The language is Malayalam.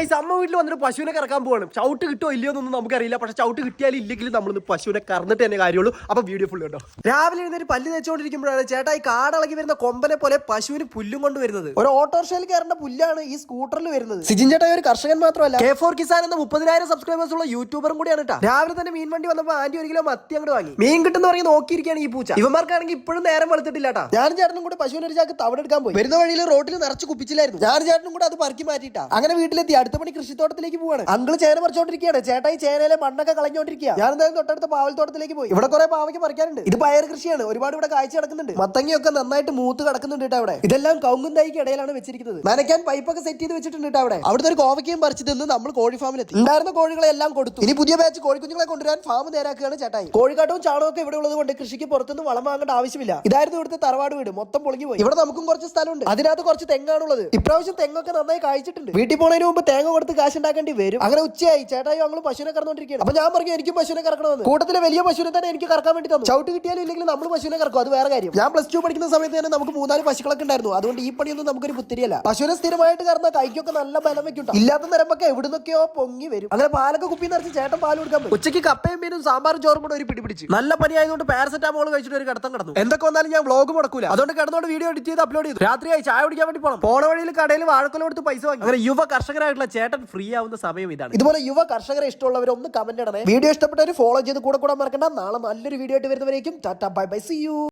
ഗൈസ് അമ്മ വീട്ടിൽ വന്നിട്ട് പശുവിനെ കറക്കാൻ പോവാണ്. ചവിട്ട് കിട്ടോ ഇല്ലയോ എന്നൊന്നും നമുക്കറിയില്ല. പക്ഷെ ചവിട്ട് കിട്ടിയാലും ഇല്ലെങ്കിലും നമ്മൾ പശുവിനെ കറന്നിട്ട് തന്നെ കാര്യമുള്ളൂ. അപ്പൊ വീഡിയോ ഫുൾ കേട്ടോ. രാവിലെ എഴുന്നേറ്റ് പല്ല് തേച്ചുകൊണ്ടിരിക്കുമ്പോഴാണ് ചേട്ടാ ഈ കാടളകി വരുന്ന കൊമ്പനെ പോലെ പശുവിന് പുല്ലും കൊണ്ട് വരുന്നത്. ഒരു ഓട്ടോറിക്ഷയിൽ കയറേണ്ട പുല്ലാണ് ഈ സ്കൂട്ടറിൽ വരുന്നത്. സിജിൻ ചേട്ടാ ഒരു കർഷകൻ മാത്രമല്ല, K4 കിസാൻ എന്ന 30,000 സബ്സ്ക്രൈബേഴ്സ് ഉള്ള യൂട്യൂബറും കൂടിയാണ് കേട്ടോ. രാവിലെ തന്നെ മീൻ വണ്ടി വന്നപ്പോൾ ആന്റി 1 കിലോ മത്തി അങ്ങോട്ട് വാങ്ങി. മീൻ കിട്ടുന്ന പറഞ്ഞ് നോക്കിയിരിക്കുകയാണ് ഈ പൂച്ച. ഇവന്മാർക്കാണെങ്കിൽ ഇപ്പോഴും നേരം വെളുത്തിട്ടില്ല കേട്ടോ. ഞാനും ചേട്ടനും കൂടെ പശുവിന് ഒരു ചാക്ക് തവിട് എടുക്കാൻ പോയി. വരുന്ന വഴിയിൽ റോഡിൽ നിറച്ച് കുപ്പിച്ചില്ലായിരുന്നു. ഞാനും ചേട്ടനും കൂടെ അത് പറക്കി മാറ്റിയിട്ടാ. അങ്ങനെ വീട്ടിലെത്തി അടുത്ത പണി കൃഷിത്തോട്ടത്തിലേക്ക് പോവാണ്. അങ്കിള് ചേന പറിച്ചോണ്ടിരിക്കുകയാണ്. ചേട്ടായി ചേനയിലെ മണ്ണൊക്കെ കളഞ്ഞോണ്ടിരിക്കുക. ഞാൻ എന്തായാലും തൊട്ടടുത്ത പാവൽത്തോട്ടത്തിലേക്ക് പോയി. ഇവിടെ കുറെ പാവയ്ക്ക് പറിക്കാനുണ്ട്. ഇത് പയർ കൃഷിയാണ്. ഒരുപാട് ഇവിടെ കാഴ്ച കിടക്കുന്നുണ്ട്. മത്തങ്ങയൊക്കെ നന്നായിട്ട് മൂത്ത് കിടക്കുന്നുണ്ട് കേട്ടോ. അവിടെ ഇതെല്ലാം കൗങ്ങും തൈക്ക് ഇടയിലാണ് വെച്ചിരിക്കുന്നത്. നനയ്ക്കാൻ പൈപ്പൊക്കെ സെറ്റ് ചെയ്ത് വെച്ചിട്ടുണ്ട് കേട്ടോ. അവിടുത്തെ ഒരു കോവയ്ക്കയും പറിച്ചു തിന്ന് നമ്മൾ കോഴി ഫാമിലെത്തി. ഉണ്ടായിരുന്ന കോഴികളെ എല്ലാം കൊടുത്തു. ഇനി പുതിയ ബാച്ച് കോഴിക്കുഞ്ഞുങ്ങളെ കൊണ്ടുവരാൻ ഫാം നേരാക്കുകയാണ് ചേട്ടായി. കോഴിക്കാട്ടവും ചാണകമൊക്കെ ഇവിടെ ഉള്ളത് കൊണ്ട് കൃഷിക്ക് പുറത്തുനിന്ന് വളം വാങ്ങേണ്ട ആവശ്യമില്ല. ഇതായിരുന്നു ഇവിടുത്തെ തറവാട് വീട്. മൊത്തം പൊളിഞ്ഞു പോയി. ഇവിടെ നമുക്കും കുറച്ച് സ്ഥലമുണ്ട്. അതിനകത്ത് കുറച്ച് തെങ്ങാണുള്ളത്. ഇപ്രാവശ്യം തെങ്ങൊക്കെ നന്നായി കായ്ച്ചിട്ടുണ്ട്. വീട്ടിൽ പോണതിന് മുമ്പ് തേങ്ങ കൊടുത്ത് കാശ് ഉണ്ടാക്കേണ്ടി വരും. അങ്ങനെ ഉച്ചയായി. ചേട്ടായി ഞങ്ങൾ പശുവിനെ കറന്നുകൊണ്ടിരിക്കുകയാണ്. അപ്പൊ ഞാൻ പറഞ്ഞു എനിക്ക് പശുവിനെ കറക്കണമെന്ന്. കൂട്ടത്തിലെ വലിയ പശുവിനെ തന്നെ എനിക്ക് കറക്കാൻ വേണ്ടി തന്നു. ചവിട്ട് കിട്ടിയാലും ഇല്ലെങ്കിൽ നമ്മൾ പശുവിനെ കറക്കും. അത് വേറെ കാര്യം. ഞാൻ +2 പഠിക്കുന്ന സമയത്ത് തന്നെ നമുക്ക് 3-4 പശുക്കളൊക്കെ ഉണ്ടായിരുന്നു. അതുകൊണ്ട് ഈ പണിയൊന്നും നമുക്കൊരു പുത്തിരിയല്ല. പശുവിനെ സ്ഥിരമായിട്ട് കറന്ന കൈക്കൊക്കെ നല്ല ബലം വെക്കും. ഇല്ലാത്ത നിരമ്പൊക്കെ എവിടുന്നൊക്കെയോ പൊങ്ങി വരും. അങ്ങനെ പാലൊക്കെ കുപ്പി നിറച്ച് ചേട്ടൻ പാൽ കൊടുക്കാൻ പോയി. ഉച്ചയ്ക്ക് കപ്പയും മീനും സാമ്പാറും ചോറും കൂടെ ഒരു പിടിപിടിച്ച്. നല്ല പനി ആയതുകൊണ്ട് പാരസെറ്റാമോൾ കഴിച്ചിട്ട് ഒരു കിടത്തം കിടന്നു. എന്തൊക്കെ വന്നാലും ഞാൻ വ്ളോഗ് മുടക്കൂല. അതുകൊണ്ട് കിടന്നോണ്ട് വീഡിയോ എഡിറ്റ് ചെയ്ത് അപ്ലോഡ് ചെയ്തു. രാത്രിയായി ചായ കുടിക്കാൻ വേണ്ടി പോകണം. പോണ വഴിയിൽ കടയിൽ വാഴക്കൊല കൊടുത്ത് പൈസ വാങ്ങി. അങ്ങനെ യുവ കർഷകരായിട്ടുള്ള ചേട്ടൻ ഫ്രീ ആവുന്ന സമയം ഇതാണ്. ഇതുപോലെ യുവ കർഷകരെ ഇഷ്ടമുള്ളവർ ഒന്ന് കമന്റ് ഇടണേ. വീഡിയോ ഇഷ്ടപ്പെട്ടവർ ഫോളോ ചെയ്ത് കൂടെ മറക്കണ്ട. നാളെ നല്ലൊരു വീഡിയോ ആയിട്ട് വരുന്നവരേക്കും tata bye bye see U.